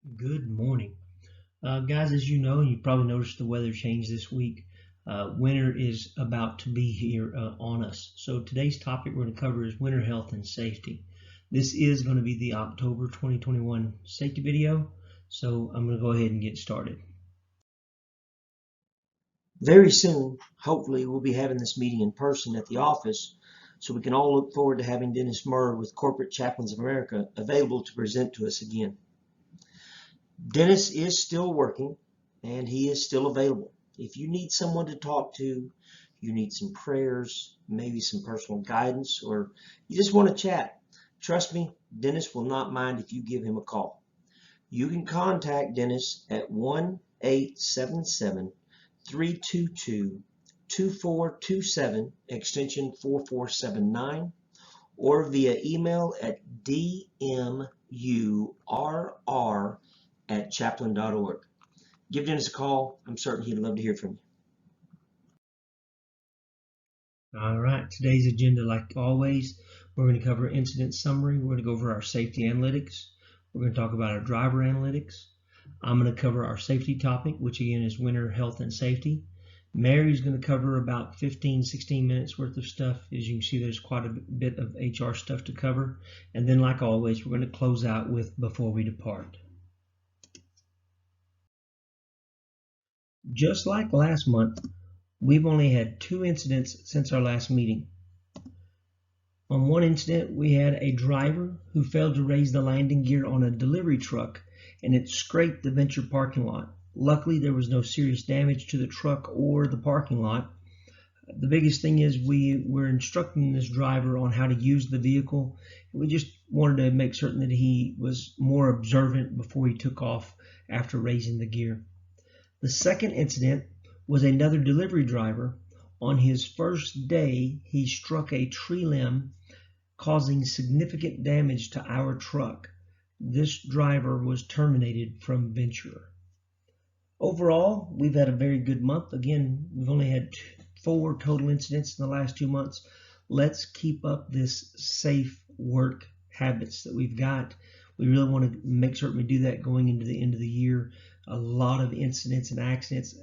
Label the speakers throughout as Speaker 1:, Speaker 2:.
Speaker 1: Good morning. Guys, as you know, and you probably noticed the weather change this week. Winter is about to be here on us. So today's topic we're going to cover is winter health and safety. This is going to be the October 2021 safety video. So I'm going to go ahead and get started.
Speaker 2: Very soon, hopefully, we'll be having this meeting in person at the office, so we can all look forward to having Dennis Murr with Corporate Chaplains of America available to present to us again. Dennis is still working, and he is still available. If you need someone to talk to, you need some prayers, maybe some personal guidance, or you just want to chat, trust me, Dennis will not mind if you give him a call. You can contact Dennis at 1-877-322-2427, extension 4479, or via email at dmurr@chaplain.org. Give Dennis a call. I'm certain he'd love to hear from you.
Speaker 1: All right, today's agenda, like always, we're going to cover incident summary. We're going to go over our safety analytics. We're going to talk about our driver analytics. I'm going to cover our safety topic, which again is winter health and safety. Mary's going to cover about 15-16 minutes worth of stuff. As you can see, there's quite a bit of HR stuff to cover. And then, like always, we're going to close out with before we depart. Just like last month, we've only had 2 incidents since our last meeting. On one incident, we had a driver who failed to raise the landing gear on a delivery truck, and it scraped the Venture parking lot. Luckily, there was no serious damage to the truck or the parking lot. The biggest thing is we were instructing this driver on how to use the vehicle. We just wanted to make certain that he was more observant before he took off after raising the gear. The second incident was another delivery driver. On his first day, he struck a tree limb, causing significant damage to our truck. This driver was terminated from Venture. Overall, we've had a very good month. Again, we've only had 4 total incidents in the last 2 months. Let's keep up this safe work habits that we've got. We really want to make certain we do that going into the end of the year. A lot of incidents and accidents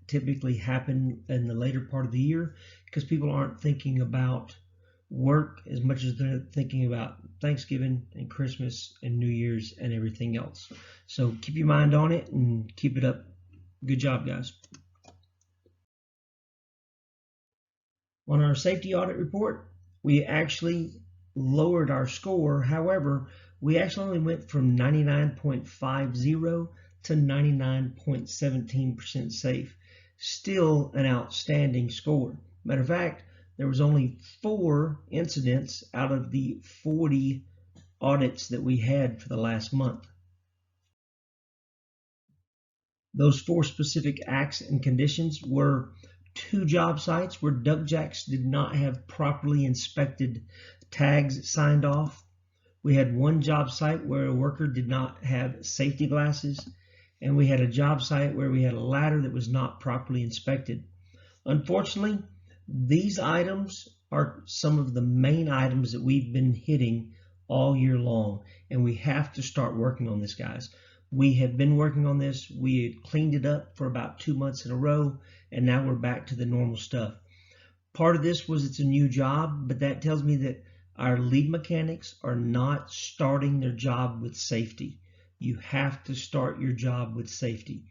Speaker 1: typically happen in the later part of the year because people aren't thinking about work as much as they're thinking about Thanksgiving and Christmas and New Year's and everything else. So keep your mind on it and keep it up. Good job, guys. On our safety audit report, we actually lowered our score. However, we actually only went from 99.50 to 99.17% safe. Still an outstanding score. Matter of fact, there was only 4 incidents out of the 40 audits that we had for the last month. Those 4 specific acts and conditions were 2 job sites where duck jacks did not have properly inspected tags signed off. We had 1 job site where a worker did not have safety glasses, and we had a job site where we had a ladder that was not properly inspected. Unfortunately, these items are some of the main items that we've been hitting all year long, and we have to start working on this, guys. We have been working on this. We had cleaned it up for about 2 months in a row, and now we're back to the normal stuff. Part of this was it's a new job, but that tells me that our lead mechanics are not starting their job with safety. You have to start your job with safety.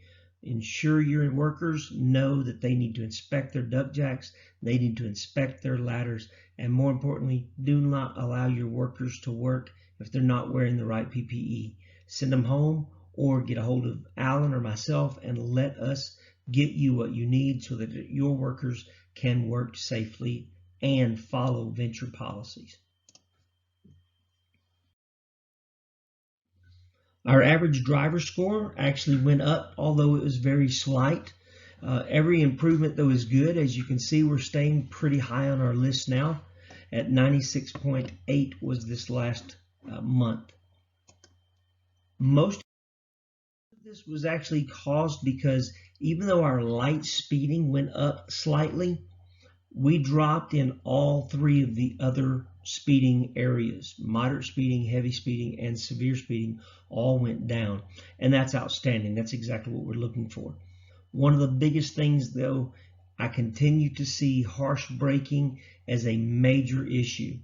Speaker 1: Ensure your workers know that they need to inspect their duck jacks, they need to inspect their ladders, and more importantly, do not allow your workers to work if they're not wearing the right PPE. Send them home or get a hold of Alan or myself and let us get you what you need so that your workers can work safely and follow Venture policies. Our average driver score actually went up, although it was very slight. Every improvement, though, is good. As you can see, we're staying pretty high on our list now. At 96.8 was this last month. Most of this was actually caused because even though our light speeding went up slightly, we dropped in all 3 of the other speeding areas. Moderate speeding, heavy speeding, and severe speeding all went down. And that's outstanding. That's exactly what we're looking for. One of the biggest things, though, I continue to see harsh braking as a major issue.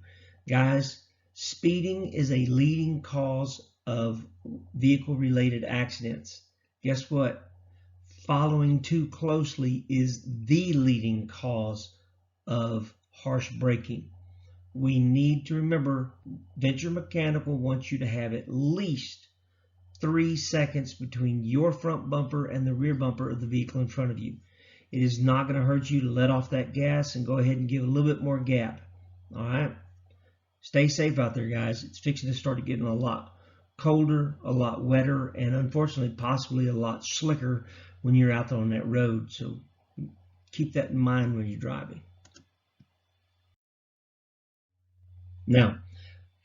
Speaker 1: Guys, speeding is a leading cause of vehicle-related accidents. Guess what? Following too closely is the leading cause of harsh braking. We need to remember Venture Mechanical wants you to have at least 3 seconds between your front bumper and the rear bumper of the vehicle in front of you. It is not going to hurt you to let off that gas and go ahead and give a little bit more gap. All right? Stay safe out there, guys. It's fixing to start getting a lot colder, a lot wetter, and unfortunately possibly a lot slicker when you're out there on that road. So keep that in mind when you're driving. Now,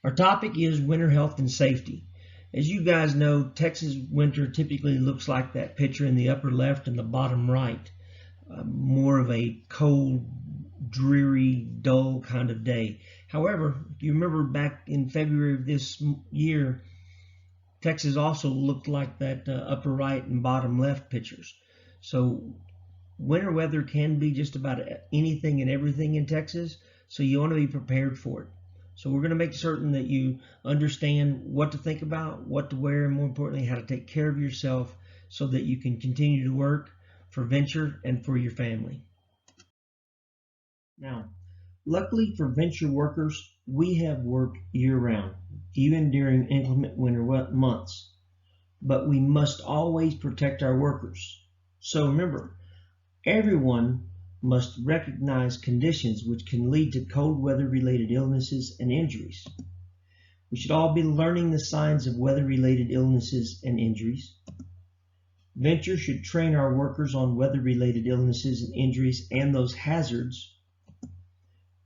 Speaker 1: our topic is winter health and safety. As you guys know, Texas winter typically looks like that picture in the upper left and the bottom right. More of a cold, dreary, dull kind of day. However, you remember back in February of this year, Texas also looked like that upper right and bottom left pictures. So winter weather can be just about anything and everything in Texas, so you want to be prepared for it. So we're going to make certain that you understand what to think about, what to wear, and more importantly, how to take care of yourself so that you can continue to work for Venture and for your family. Now, luckily for Venture workers, we have work year-round, even during inclement winter months. But we must always protect our workers. So remember, everyone must recognize conditions which can lead to cold weather-related illnesses and injuries. We should all be learning the signs of weather-related illnesses and injuries. Venture should train our workers on weather-related illnesses and injuries and those hazards.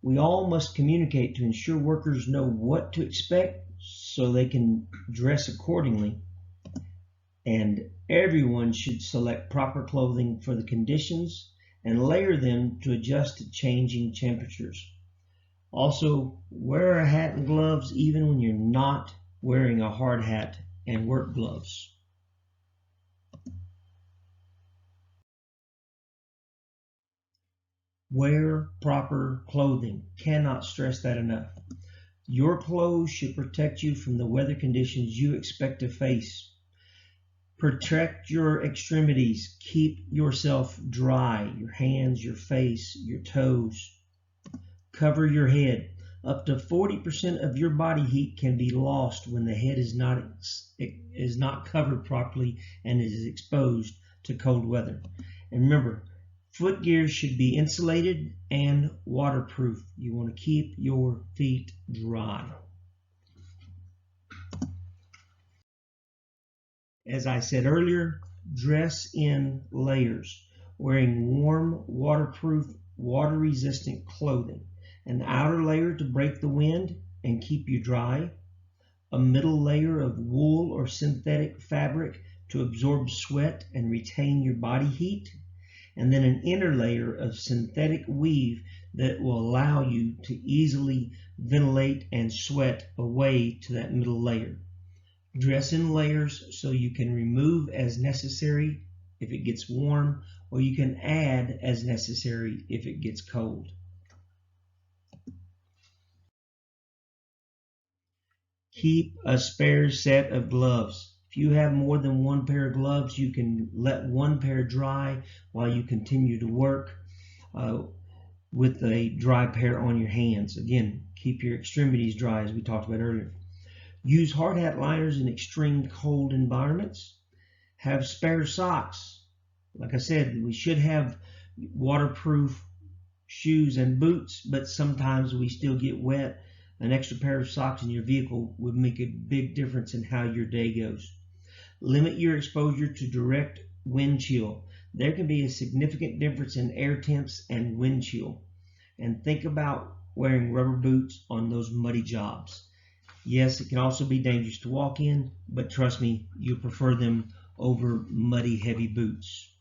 Speaker 1: We all must communicate to ensure workers know what to expect so they can dress accordingly. And everyone should select proper clothing for the conditions and layer them to adjust to changing temperatures. Also, wear a hat and gloves even when you're not wearing a hard hat and work gloves. Wear proper clothing. Cannot stress that enough. Your clothes should protect you from the weather conditions you expect to face. Protect your extremities. Keep yourself dry, your hands, your face, your toes. Cover your head. Up to 40% of your body heat can be lost when the head is not covered properly and is exposed to cold weather. And remember, foot gears should be insulated and waterproof. You want to keep your feet dry. As I said earlier, dress in layers, wearing warm, waterproof, water-resistant clothing. An outer layer to break the wind and keep you dry. A middle layer of wool or synthetic fabric to absorb sweat and retain your body heat. And then an inner layer of synthetic weave that will allow you to easily ventilate and sweat away to that middle layer. Dress in layers so you can remove as necessary if it gets warm, or you can add as necessary if it gets cold. Keep a spare set of gloves. If you have more than one pair of gloves, you can let one pair dry while you continue to work with a dry pair on your hands. Again, keep your extremities dry as we talked about earlier. Use hard hat liners in extreme cold environments. Have spare socks. Like I said, we should have waterproof shoes and boots, but sometimes we still get wet. An extra pair of socks in your vehicle would make a big difference in how your day goes. Limit your exposure to direct wind chill. There can be a significant difference in air temps and wind chill. And think about wearing rubber boots on those muddy jobs. Yes, it can also be dangerous to walk in, but trust me, you'll prefer them over muddy, heavy boots.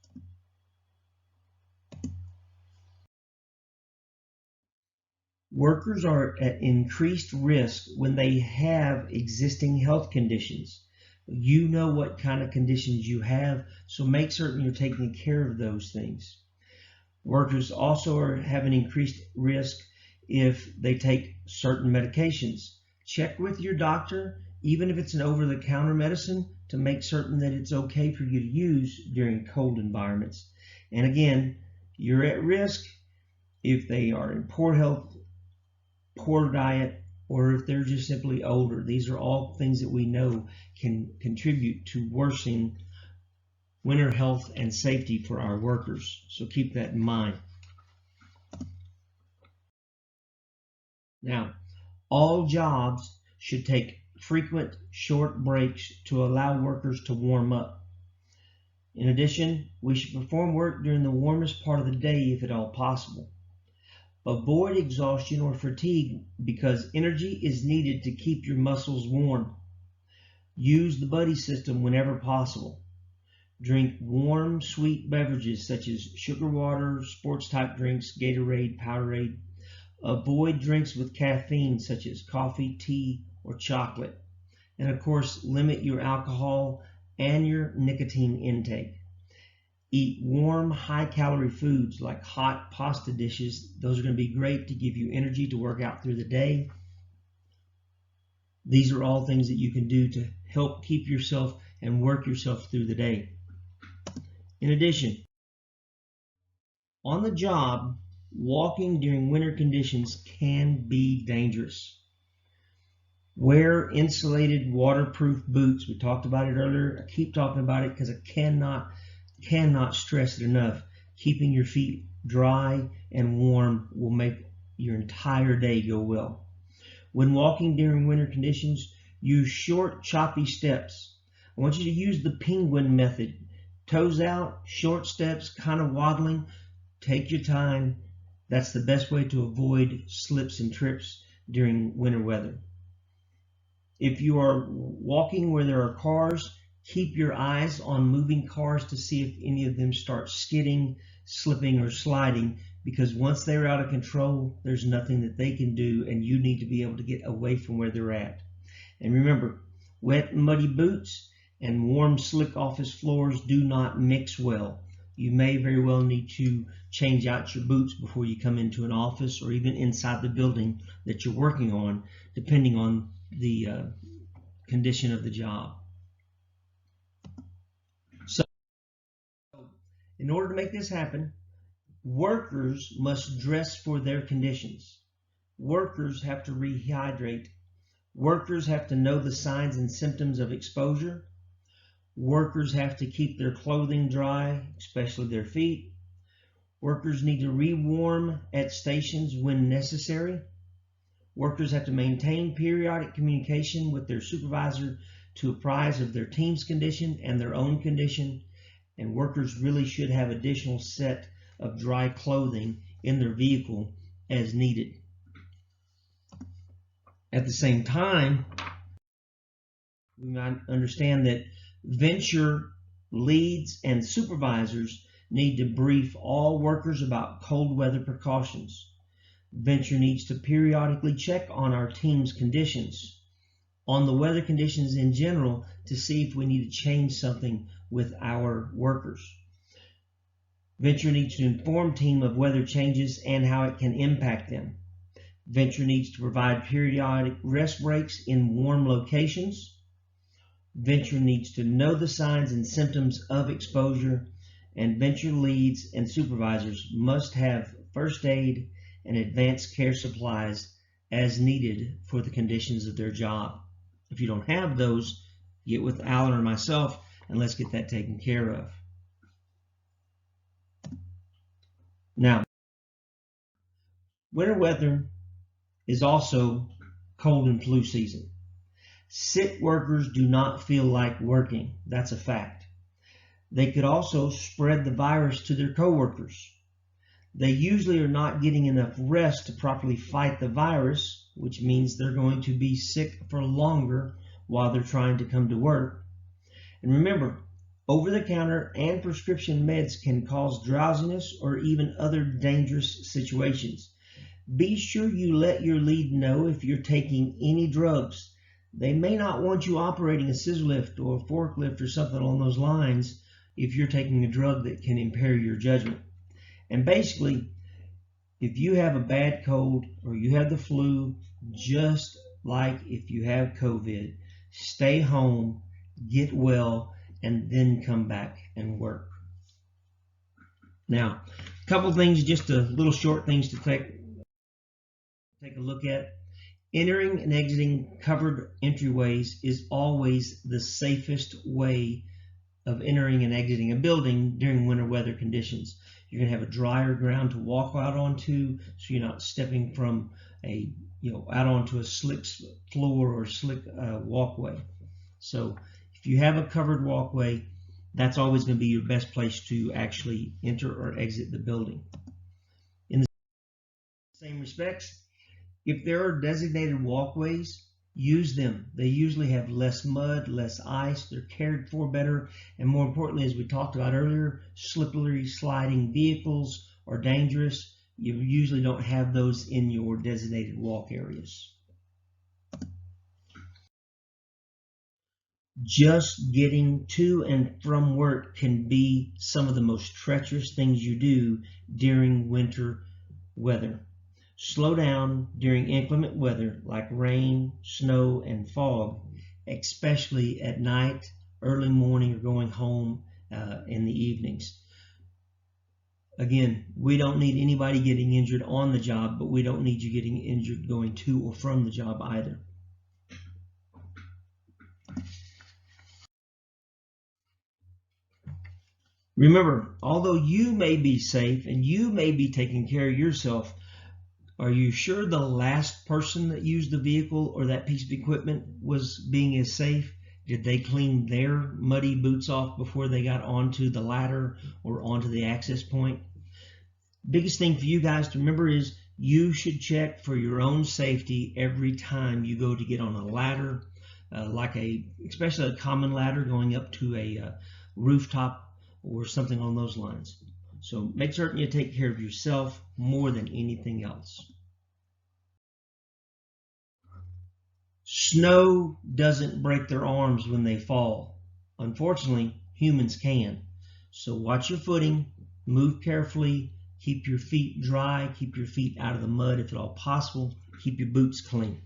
Speaker 1: Workers are at increased risk when they have existing health conditions. You know what kind of conditions you have, so make certain you're taking care of those things. Workers also have an increased risk if they take certain medications. Check with your doctor, even if it's an over-the-counter medicine, to make certain that it's okay for you to use during cold environments. And again, you're at risk if they are in poor health, poor diet, or if they're just simply older. These are all things that we know can contribute to worsening winter health and safety for our workers. So keep that in mind. Now, all jobs should take frequent short breaks to allow workers to warm up. In addition, we should perform work during the warmest part of the day if at all possible. Avoid exhaustion or fatigue because energy is needed to keep your muscles warm. Use the buddy system whenever possible. Drink warm, sweet beverages such as sugar water, sports-type drinks, Gatorade, Powerade. Avoid drinks with caffeine such as coffee, tea, or chocolate. And of course, limit your alcohol and your nicotine intake. Eat warm, high-calorie foods like hot pasta dishes. Those are going to be great to give you energy to work out through the day. These are all things that you can do to help keep yourself and work yourself through the day. In addition, on the job, walking during winter conditions can be dangerous. Wear insulated waterproof boots. We talked about it earlier. I keep talking about it because I cannot stress it enough. Keeping your feet dry and warm will make your entire day go well. When walking during winter conditions, use short, choppy steps. I want you to use the penguin method. Toes out, short steps, kind of waddling. Take your time. That's the best way to avoid slips and trips during winter weather. If you are walking where there are cars, keep your eyes on moving cars to see if any of them start skidding, slipping, or sliding, because once they're out of control, there's nothing that they can do, and you need to be able to get away from where they're at. And remember, wet, muddy boots and warm, slick office floors do not mix well. You may very well need to change out your boots before you come into an office or even inside the building that you're working on, depending on the condition of the job. So, in order to make this happen, workers must dress for their conditions. Workers have to rehydrate. Workers have to know the signs and symptoms of exposure. Workers have to keep their clothing dry, especially their feet. Workers need to rewarm at stations when necessary. Workers have to maintain periodic communication with their supervisor to apprise of their team's condition and their own condition. And workers really should have additional set of dry clothing in their vehicle as needed. At the same time, we might understand that venture leads and supervisors need to brief all workers about cold weather precautions. Venture needs to periodically check on our team's conditions, on the weather conditions in general, to see if we need to change something with our workers. Venture needs to inform team of weather changes and how it can impact them. Venture needs to provide periodic rest breaks in warm locations. Venture needs to know the signs and symptoms of exposure, and venture leads and supervisors must have first aid and advanced care supplies as needed for the conditions of their job. If you don't have those, get with Alan or myself and let's get that taken care of. Now, winter weather is also cold and flu season. Sick workers do not feel like working. That's a fact. They could also spread the virus to their coworkers. They usually are not getting enough rest to properly fight the virus, which means they're going to be sick for longer while they're trying to come to work. And remember, over-the-counter and prescription meds can cause drowsiness or even other dangerous situations. Be sure you let your lead know if you're taking any drugs. They may not want you operating a scissor lift or a forklift or something along those lines if you're taking a drug that can impair your judgment. And basically, if you have a bad cold or you have the flu, just like if you have COVID, stay home, get well, and then come back and work. Now, a couple things, just a little short things to take a look at. Entering and exiting covered entryways is always the safest way of entering and exiting a building during winter weather conditions. You're going to have a drier ground to walk out onto, so you're not stepping from out onto a slick floor or slick walkway. So if you have a covered walkway, that's always going to be your best place to actually enter or exit the building. In the same respects, if there are designated walkways, use them. They usually have less mud, less ice, they're cared for better, and more importantly, as we talked about earlier, slippery sliding vehicles are dangerous. You usually don't have those in your designated walk areas. Just getting to and from work can be some of the most treacherous things you do during winter weather. Slow down during inclement weather like rain, snow, and fog, especially at night, early morning, or going home in the evenings. Again, we don't need anybody getting injured on the job, but we don't need you getting injured going to or from the job either. Remember, although you may be safe and you may be taking care of yourself, are you sure the last person that used the vehicle or that piece of equipment was being as safe? Did they clean their muddy boots off before they got onto the ladder or onto the access point? Biggest thing for you guys to remember is you should check for your own safety every time you go to get on a ladder, especially a common ladder going up to a rooftop or something on those lines. So make certain you take care of yourself more than anything else. Snow doesn't break their arms when they fall. Unfortunately, humans can. So watch your footing, move carefully, keep your feet dry, keep your feet out of the mud if at all possible, keep your boots clean.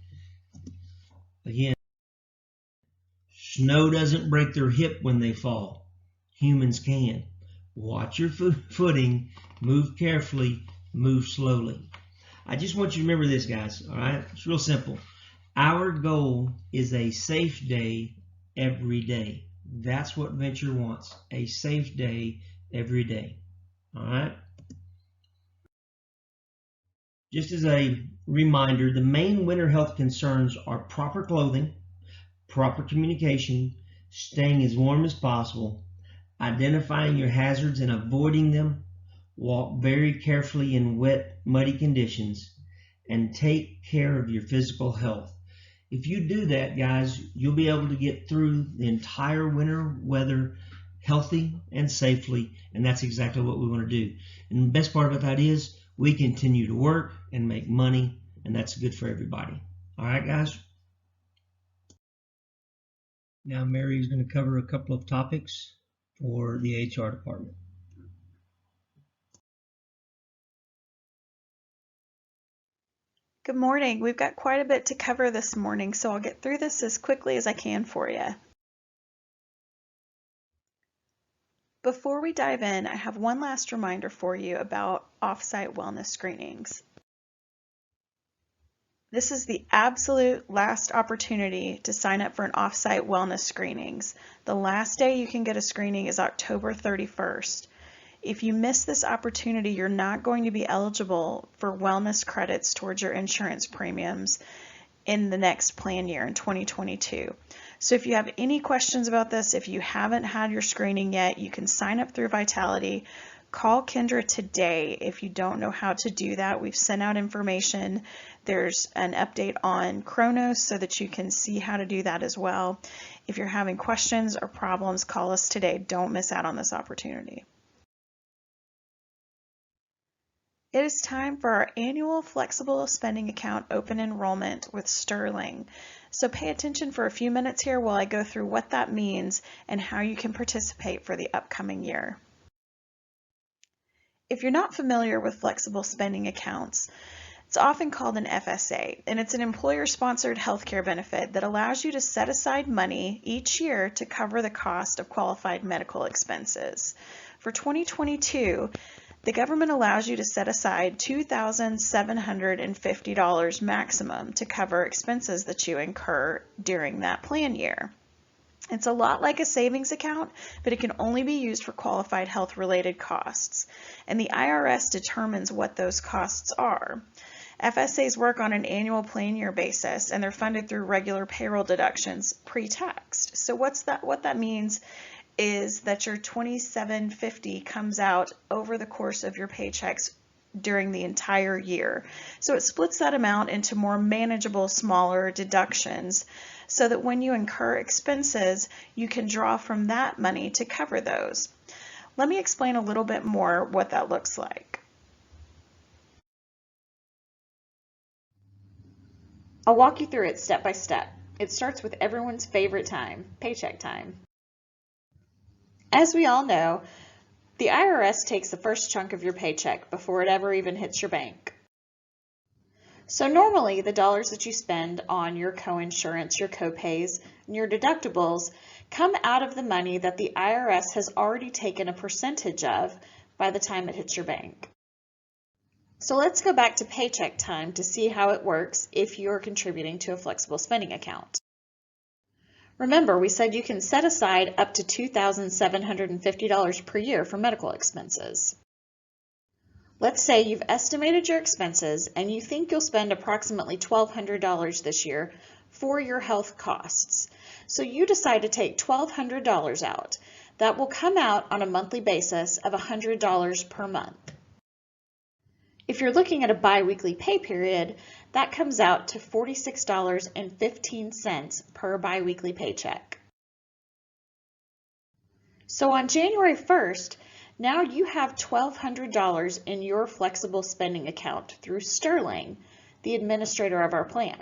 Speaker 1: Again, snow doesn't break their hip when they fall. Humans can. Watch your footing, move carefully, move slowly. I just want you to remember this, guys, all right? It's real simple. Our goal is a safe day every day. That's what Venture wants, a safe day every day, all right? Just as a reminder, the main winter health concerns are proper clothing, proper communication, staying as warm as possible, identifying your hazards and avoiding them, walk very carefully in wet, muddy conditions, and take care of your physical health. If you do that, guys, you'll be able to get through the entire winter weather healthy and safely, and that's exactly what we want to do. And the best part about that is we continue to work and make money, and that's good for everybody. All right, guys? Now Mary is going to cover a couple of topics for the HR department.
Speaker 3: Good morning. We've got quite a bit to cover this morning, so I'll get through this as quickly as I can for you. Before we dive in, I have one last reminder for you about off-site wellness screenings. This is the absolute last opportunity to sign up for an off-site wellness screenings. The last day you can get a screening is October 31st. If you miss this opportunity, you're not going to be eligible for wellness credits towards your insurance premiums in the next plan year in 2022. So if you have any questions about this, if you haven't had your screening yet, you can sign up through Vitality. Call Kendra today if you don't know how to do that. We've sent out information. There's an update on Kronos so that you can see how to do that as well. If you're having questions or problems, call us today. Don't miss out on this opportunity. It is time for our annual flexible spending account open enrollment with Sterling. So pay attention for a few minutes here while I go through what that means and how you can participate for the upcoming year. If you're not familiar with flexible spending accounts, it's often called an FSA, and it's an employer-sponsored healthcare benefit that allows you to set aside money each year to cover the cost of qualified medical expenses. For 2022, the government allows you to set aside $2,750 maximum to cover expenses that you incur during that plan year. It's a lot like a savings account, but it can only be used for qualified health-related costs, and the IRS determines what those costs are. FSAs work on an annual plan year basis, and they're funded through regular payroll deductions pre-tax. So what that means is that your $2,750 comes out over the course of your paychecks during the entire year. So it splits that amount into more manageable, smaller deductions so that when you incur expenses, you can draw from that money to cover those. Let me explain a little bit more what that looks like. I'll walk you through it step by step. It starts with everyone's favorite time, paycheck time. As we all know, the IRS takes the first chunk of your paycheck before it ever even hits your bank. So normally the dollars that you spend on your coinsurance, your copays, and your deductibles come out of the money that the IRS has already taken a percentage of by the time it hits your bank. So let's go back to paycheck time to see how it works if you're contributing to a flexible spending account. Remember, we said you can set aside up to $2,750 per year for medical expenses. Let's say you've estimated your expenses and you think you'll spend approximately $1,200 this year for your health costs. So you decide to take $1,200 out. That will come out on a monthly basis of $100 per month. If you're looking at a bi-weekly pay period, that comes out to $46.15 per bi-weekly paycheck. So on January 1st, now you have $1,200 in your flexible spending account through Sterling, the administrator of our plan.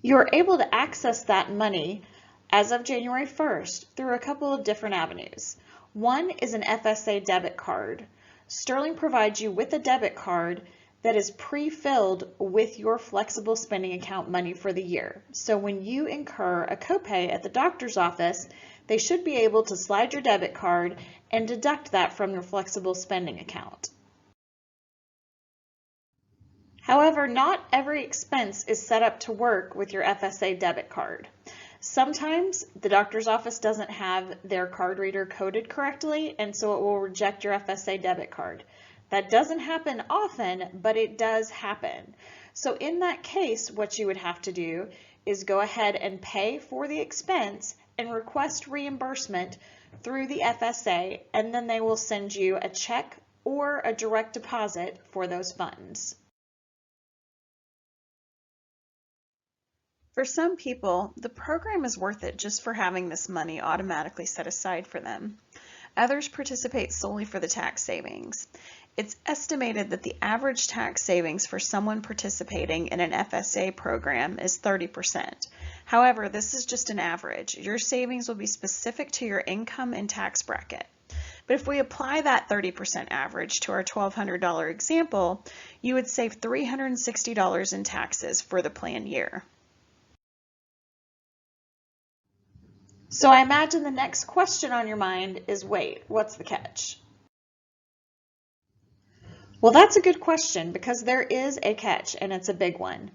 Speaker 3: You're able to access that money as of January 1st through a couple of different avenues. One is an FSA debit card. Sterling provides you with a debit card that is pre-filled with your flexible spending account money for the year. So when you incur a copay at the doctor's office, they should be able to slide your debit card and deduct that from your flexible spending account. However, not every expense is set up to work with your FSA debit card. Sometimes the doctor's office doesn't have their card reader coded correctly, and so it will reject your FSA debit card. That doesn't happen often, but it does happen. So in that case, what you would have to do is go ahead and pay for the expense and request reimbursement through the FSA, and then they will send you a check or a direct deposit for those funds. For some people, the program is worth it just for having this money automatically set aside for them. Others participate solely for the tax savings. It's estimated that the average tax savings for someone participating in an FSA program is 30%. However, this is just an average. Your savings will be specific to your income and tax bracket. But if we apply that 30% average to our $1,200 example, you would save $360 in taxes for the plan year. So I imagine the next question on your mind is, wait, what's the catch? Well, that's a good question because there is a catch, and it's a big one.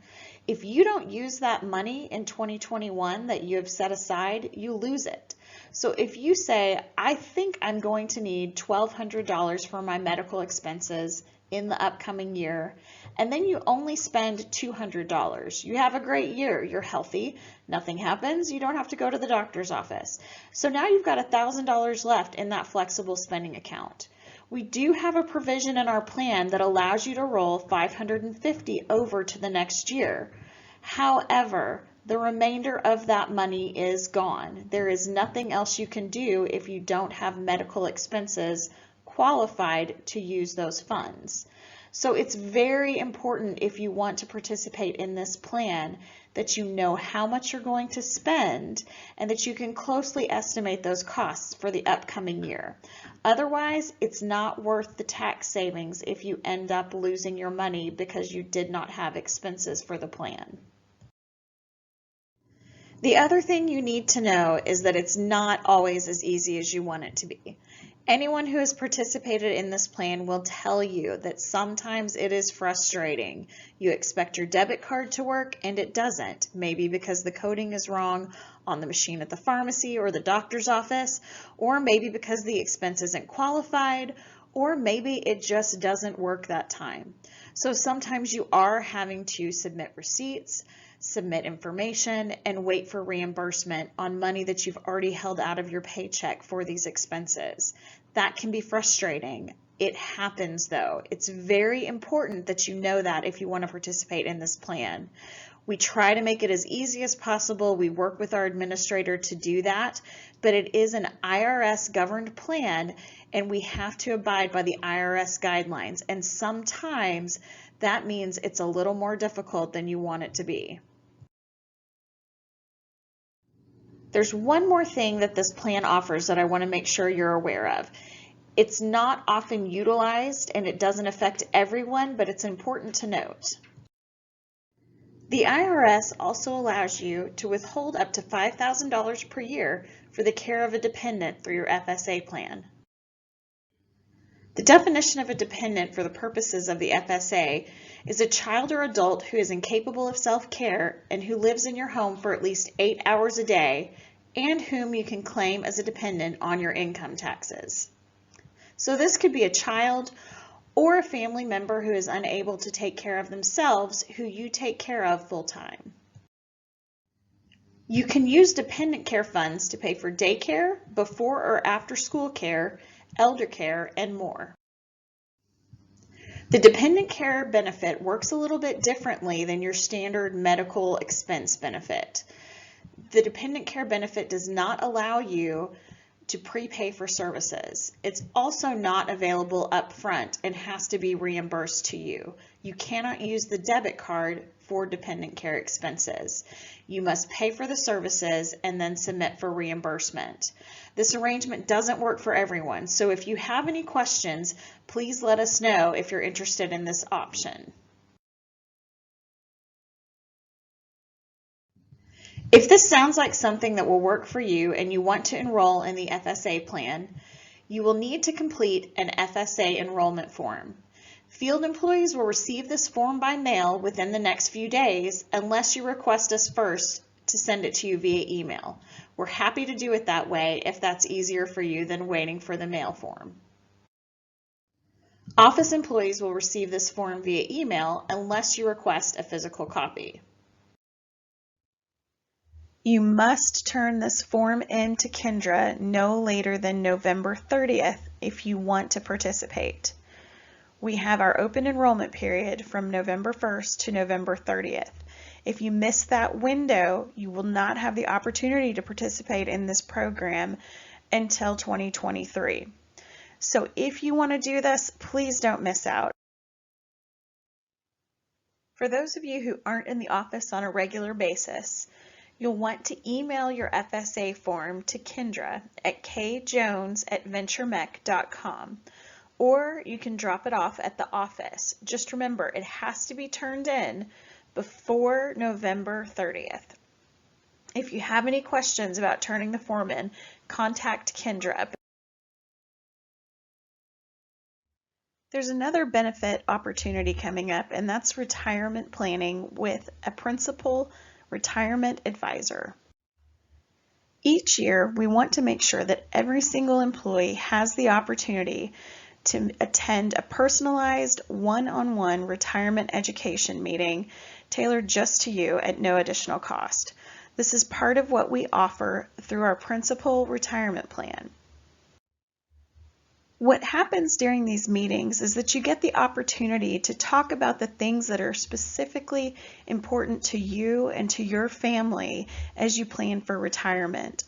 Speaker 3: If you don't use that money in 2021 that you have set aside, you lose it. So if you say, I think I'm going to need $1,200 for my medical expenses in the upcoming year, and then you only spend $200. You have a great year, you're healthy, nothing happens, you don't have to go to the doctor's office. So now you've got $1,000 left in that flexible spending account. We do have a provision in our plan that allows you to roll $550 over to the next year. However, the remainder of that money is gone. There is nothing else you can do if you don't have medical expenses qualified to use those funds. So it's very important, if you want to participate in this plan, that you know how much you're going to spend and that you can closely estimate those costs for the upcoming year. Otherwise, it's not worth the tax savings if you end up losing your money because you did not have expenses for the plan. The other thing you need to know is that it's not always as easy as you want it to be. Anyone who has participated in this plan will tell you that sometimes it is frustrating. You expect your debit card to work and it doesn't, maybe because the coding is wrong on the machine at the pharmacy or the doctor's office, or maybe because the expense isn't qualified, or maybe it just doesn't work that time. So sometimes you are having to submit receipts, submit information, and wait for reimbursement on money that you've already held out of your paycheck for these expenses. That can be frustrating. It happens though. It's very important that you know that if you want to participate in this plan. We try to make it as easy as possible. We work with our administrator to do that, but it is an IRS governed plan and we have to abide by the IRS guidelines. And sometimes that means it's a little more difficult than you want it to be. There's one more thing that this plan offers that I want to make sure you're aware of. It's not often utilized and it doesn't affect everyone, but it's important to note. The IRS also allows you to withhold up to $5,000 per year for the care of a dependent through your FSA plan. The definition of a dependent for the purposes of the FSA is a child or adult who is incapable of self-care and who lives in your home for at least 8 hours a day and whom you can claim as a dependent on your income taxes. So this could be a child or a family member who is unable to take care of themselves who you take care of full-time. You can use dependent care funds to pay for daycare, before or after school care, elder care, and more. The dependent care benefit works a little bit differently than your standard medical expense benefit. The dependent care benefit does not allow you to prepay for services. It's also not available up front and has to be reimbursed to you. You cannot use the debit card for dependent care expenses. You must pay for the services and then submit for reimbursement. This arrangement doesn't work for everyone, so if you have any questions, please let us know if you're interested in this option. If this sounds like something that will work for you and you want to enroll in the FSA plan, you will need to complete an FSA enrollment form. Field employees will receive this form by mail within the next few days unless you request us first to send it to you via email. We're happy to do it that way if that's easier for you than waiting for the mail form. Office employees will receive this form via email unless you request a physical copy. You must turn this form in to Kendra no later than November 30th if you want to participate. We have our open enrollment period from November 1st to November 30th. If you miss that window, you will not have the opportunity to participate in this program until 2023. So if you want to do this, please don't miss out. For those of you who aren't in the office on a regular basis, you'll want to email your FSA form to Kendra at kjones@venturemech.com, or you can drop it off at the office. Just remember, it has to be turned in before November 30th. If you have any questions about turning the form in, contact Kendra. There's another benefit opportunity coming up, and that's retirement planning with a principal retirement advisor. Each year, we want to make sure that every single employee has the opportunity to attend a personalized one-on-one retirement education meeting tailored just to you at no additional cost. This is part of what we offer through our principal retirement plan. What happens during these meetings is that you get the opportunity to talk about the things that are specifically important to you and to your family as you plan for retirement.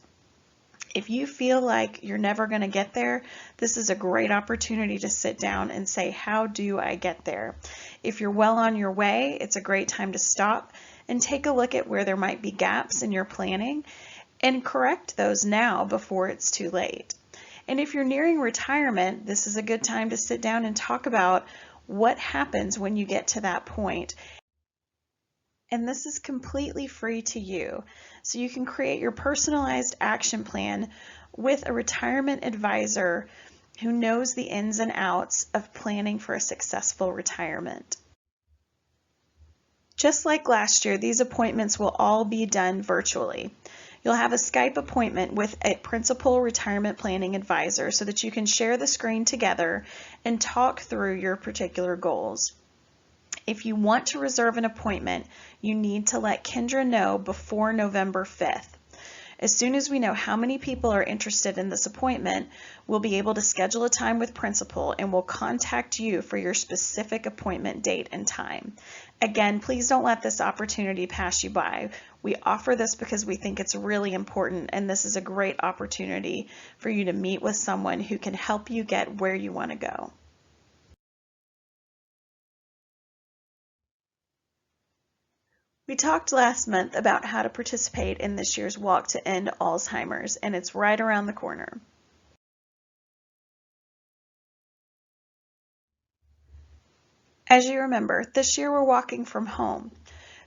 Speaker 3: If you feel like you're never going to get there, this is a great opportunity to sit down and say, how do I get there? If you're well on your way, it's a great time to stop and take a look at where there might be gaps in your planning and correct those now before it's too late. And if you're nearing retirement, this is a good time to sit down and talk about what happens when you get to that point. And this is completely free to you. So you can create your personalized action plan with a retirement advisor who knows the ins and outs of planning for a successful retirement. Just like last year, these appointments will all be done virtually. You'll have a Skype appointment with a principal retirement planning advisor so that you can share the screen together and talk through your particular goals. If you want to reserve an appointment, you need to let Kendra know before November 5th. As soon as we know how many people are interested in this appointment, we'll be able to schedule a time with Principal and we'll contact you for your specific appointment date and time. Again, please don't let this opportunity pass you by. We offer this because we think it's really important, and this is a great opportunity for you to meet with someone who can help you get where you want to go. We talked last month about how to participate in this year's Walk to End Alzheimer's, and it's right around the corner. As you remember, this year we're walking from home.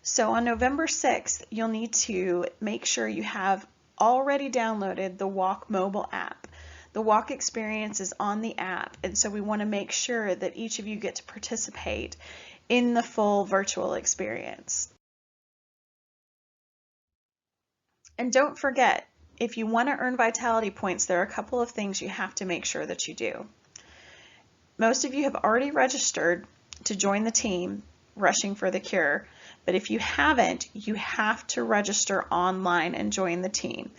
Speaker 3: So on November 6th, you'll need to make sure you have already downloaded the Walk mobile app. The Walk experience is on the app, and so we want to make sure that each of you get to participate in the full virtual experience. And don't forget, if you want to earn vitality points, there are a couple of things you have to make sure that you do. Most of you have already registered to join the team Rushing for the Cure, but if you haven't, you have to register online and join the team.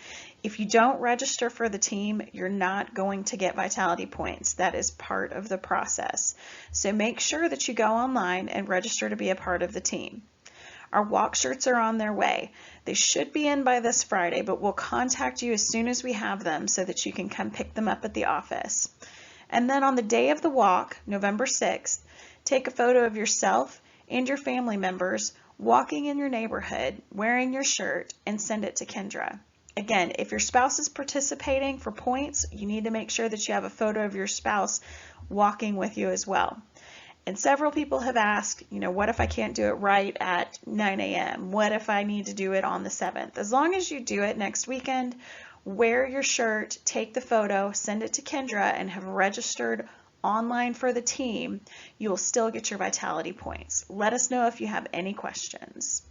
Speaker 3: If you don't register for the team, you're not going to get vitality points. That is part of the process. So make sure that you go online and register to be a part of the team. Our walk shirts are on their way. They should be in by this Friday, but we'll contact you as soon as we have them so that you can come pick them up at the office. And then on the day of the walk, November 6th, take a photo of yourself and your family members walking in your neighborhood, wearing your shirt, and send it to Kendra. Again, if your spouse is participating for points, you need to make sure that you have a photo of your spouse walking with you as well. And several people have asked, what if I can't do it right at 9 a.m.? What if I need to do it on the 7th? As long as you do it next weekend, wear your shirt, take the photo, send it to Kendra, and have registered online for the team, you will still get your vitality points. Let us know if you have any questions.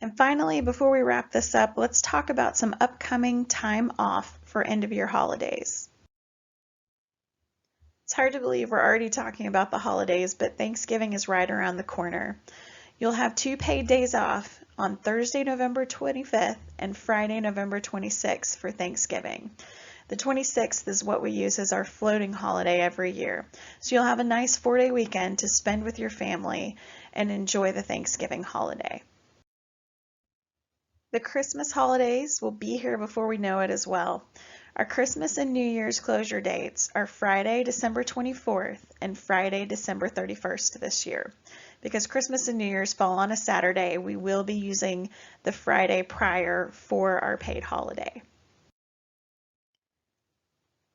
Speaker 3: And finally, before we wrap this up, let's talk about some upcoming time off for end of year holidays. It's hard to believe we're already talking about the holidays, but Thanksgiving is right around the corner. You'll have 2 paid days off on Thursday, November 25th and Friday, November 26th for Thanksgiving. The 26th is what we use as our floating holiday every year. So you'll have a nice 4-day weekend to spend with your family and enjoy the Thanksgiving holiday. The Christmas holidays will be here before we know it as well. Our Christmas and New Year's closure dates are Friday, December 24th and Friday, December 31st this year. Because Christmas and New Year's fall on a Saturday, we will be using the Friday prior for our paid holiday.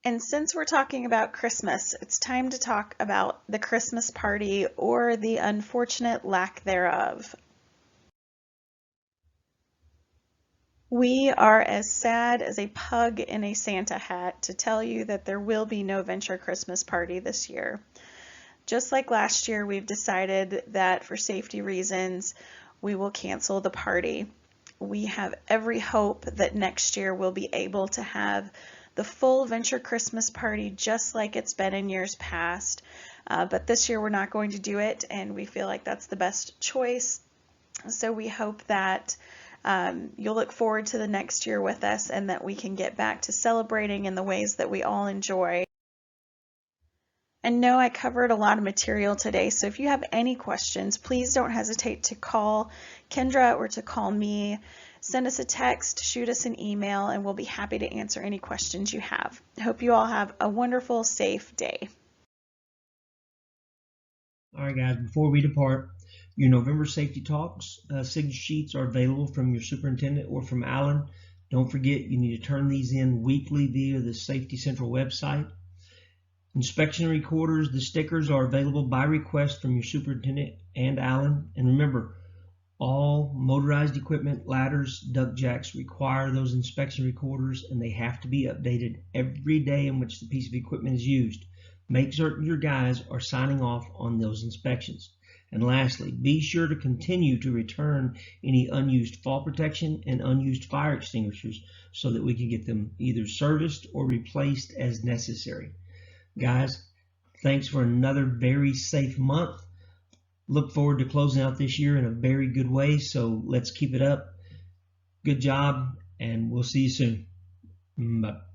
Speaker 3: And since we're talking about Christmas, it's time to talk about the Christmas party or the unfortunate lack thereof. We are as sad as a pug in a Santa hat to tell you that there will be no Venture Christmas party this year. Just like last year, we've decided that for safety reasons, we will cancel the party. We have every hope that next year we'll be able to have the full Venture Christmas party just like it's been in years past. But this year we're not going to do it, and we feel like that's the best choice. So we hope that you'll look forward to the next year with us and that we can get back to celebrating in the ways that we all enjoy. And no, I covered a lot of material today, so if you have any questions, please don't hesitate to call Kendra or to call me. Send us a text, shoot us an email, and we'll be happy to answer any questions you have. I hope you all have a wonderful, safe day.
Speaker 1: All right, guys, before we depart, your November safety talks signature sheets are available from your superintendent or from Alan. Don't forget, you need to turn these in weekly via the Safety Central website. Inspection recorders, the stickers are available by request from your superintendent and Alan. And remember, all motorized equipment, ladders, duck jacks require those inspection recorders, and they have to be updated every day in which the piece of equipment is used. Make certain your guys are signing off on those inspections. And lastly, be sure to continue to return any unused fall protection and unused fire extinguishers so that we can get them either serviced or replaced as necessary. Guys, thanks for another very safe month. Look forward to closing out this year in a very good way, so let's keep it up. Good job, and we'll see you soon. Bye.